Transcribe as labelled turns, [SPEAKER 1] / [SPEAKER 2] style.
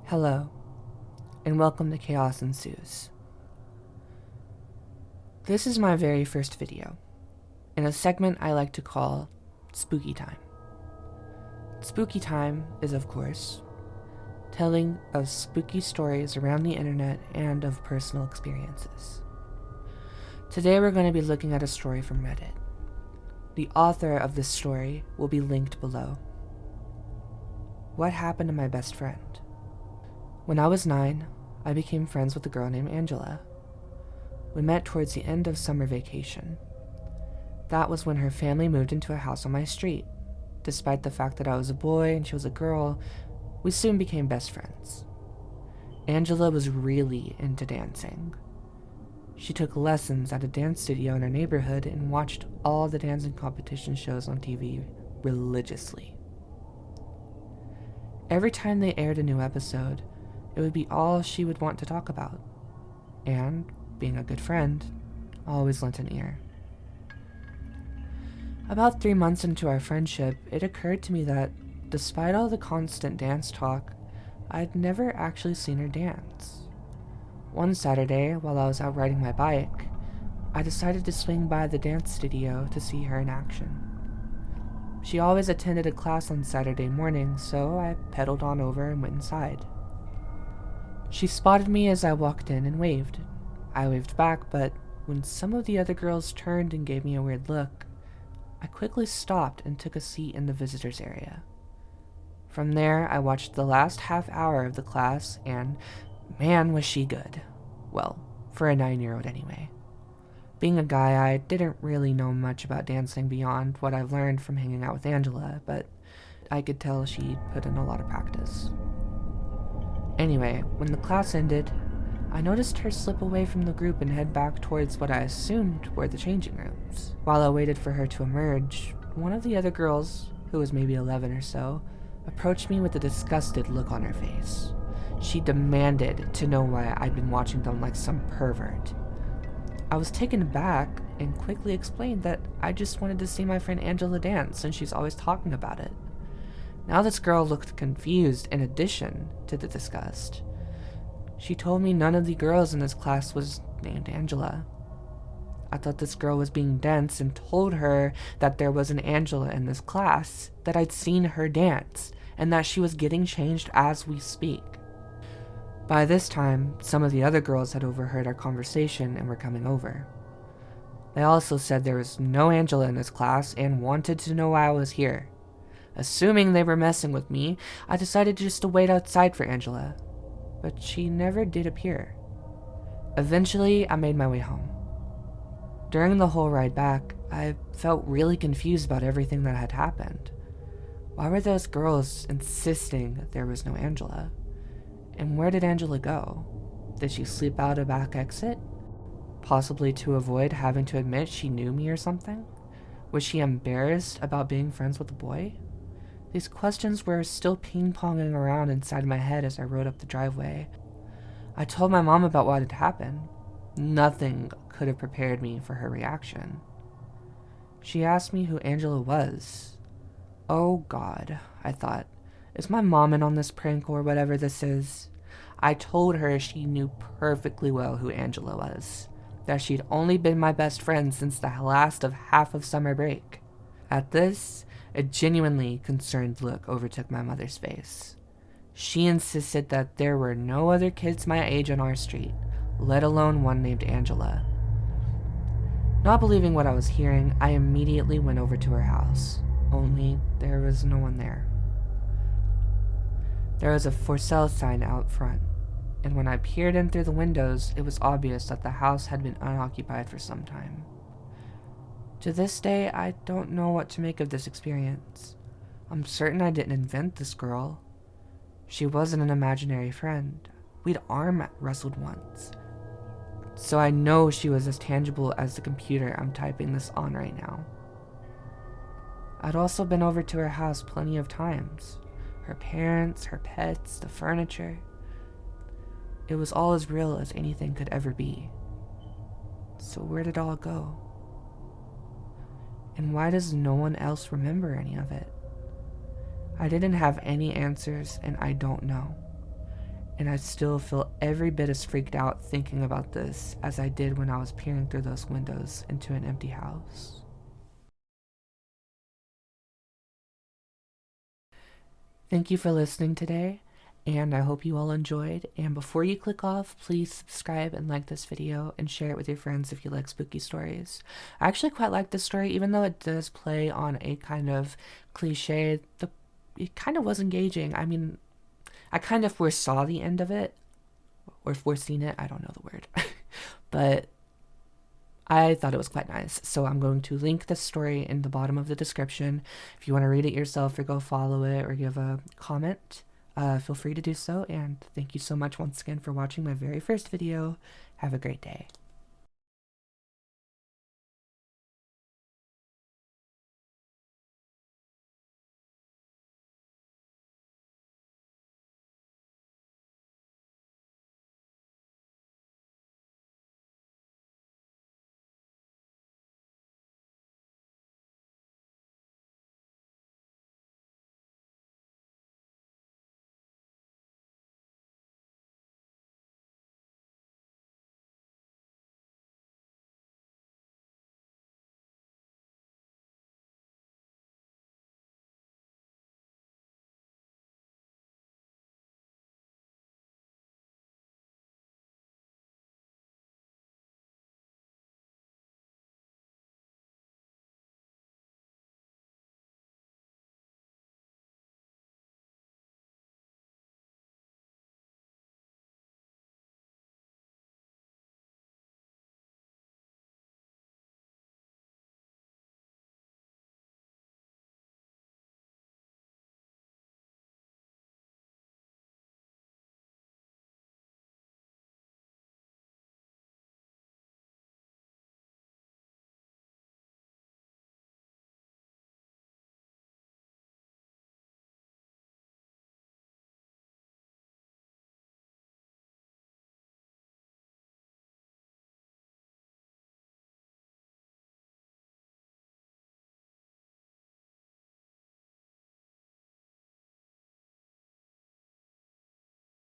[SPEAKER 1] Hello, and welcome to Chaos Ensues. This is my very first video, in a segment I like to call Spooky Time. Spooky Time is, of course, telling of spooky stories around the internet and of personal experiences. Today we're going to be looking at a story from Reddit. The author of this story will be linked below. What happened to my best friend? When I was 9, I became friends with a girl named Angela. We met towards the end of summer vacation. That was when her family moved into a house on my street. Despite the fact that I was a boy and she was a girl, we soon became best friends. Angela was really into dancing. She took lessons at a dance studio in her neighborhood and watched all the dancing competition shows on TV religiously. Every time they aired a new episode, it would be all she would want to talk about. And, being a good friend, I always lent an ear. About 3 months into our friendship, it occurred to me that, despite all the constant dance talk, I'd never actually seen her dance. One Saturday, while I was out riding my bike, I decided to swing by the dance studio to see her in action. She always attended a class on Saturday morning, so I pedaled on over and went inside. She spotted me as I walked in and waved. I waved back, but when some of the other girls turned and gave me a weird look, I quickly stopped and took a seat in the visitors area. From there, I watched the last half hour of the class, and man, was she good. Well, for a 9-year-old anyway. Being a guy, I didn't really know much about dancing beyond what I've learned from hanging out with Angela, but I could tell she'd put in a lot of practice. Anyway, when the class ended, I noticed her slip away from the group and head back towards what I assumed were the changing rooms. While I waited for her to emerge, one of the other girls, who was maybe 11 or so, approached me with a disgusted look on her face. She demanded to know why I'd been watching them like some pervert. I was taken aback and quickly explained that I just wanted to see my friend Angela dance and she's always talking about it. Now this girl looked confused in addition to the disgust. She told me none of the girls in this class was named Angela. I thought this girl was being dense and told her that there was an Angela in this class, that I'd seen her dance, and that she was getting changed as we speak. By this time, some of the other girls had overheard our conversation and were coming over. They also said there was no Angela in this class and wanted to know why I was here. Assuming they were messing with me, I decided just to wait outside for Angela, but she never did appear. Eventually, I made my way home. During the whole ride back, I felt really confused about everything that had happened. Why were those girls insisting that there was no Angela? And where did Angela go? Did she sleep out a back exit? Possibly to avoid having to admit she knew me or something? Was she embarrassed about being friends with a boy? These questions were still ping-ponging around inside my head as I rode up the driveway. I told my mom about what had happened. Nothing could have prepared me for her reaction. She asked me who Angela was. Oh God, I thought. Is my mom in on this prank or whatever this is? I told her she knew perfectly well who Angela was. That she'd only been my best friend since the last of half of summer break. At this, a genuinely concerned look overtook my mother's face. She insisted that there were no other kids my age on our street, let alone one named Angela. Not believing what I was hearing, I immediately went over to her house, only there was no one there. There was a for sale sign out front, and when I peered in through the windows, it was obvious that the house had been unoccupied for some time. To this day, I don't know what to make of this experience. I'm certain I didn't invent this girl. She wasn't an imaginary friend. We'd arm wrestled once. So I know she was as tangible as the computer I'm typing this on right now. I'd also been over to her house plenty of times. Her parents, her pets, the furniture. It was all as real as anything could ever be. So where did it all go? And why does no one else remember any of it? I didn't have any answers, and I don't know. and I still feel every bit as freaked out thinking about this as I did when I was peering through those windows into an empty house. Thank you for listening today, and I hope you all enjoyed. And before you click off, please subscribe and like this video and share it with your friends if you like spooky stories. I actually quite like this story, even though it does play on a kind of cliche. It kind of was engaging. I mean, I kind of foresaw the end of it, or foreseen it. I don't know the word, but I thought it was quite nice. So I'm going to link this story in the bottom of the description. If you want to read it yourself or go follow it or give a comment, feel free to do so. And thank you so much once again for watching my very first video. Have a great day.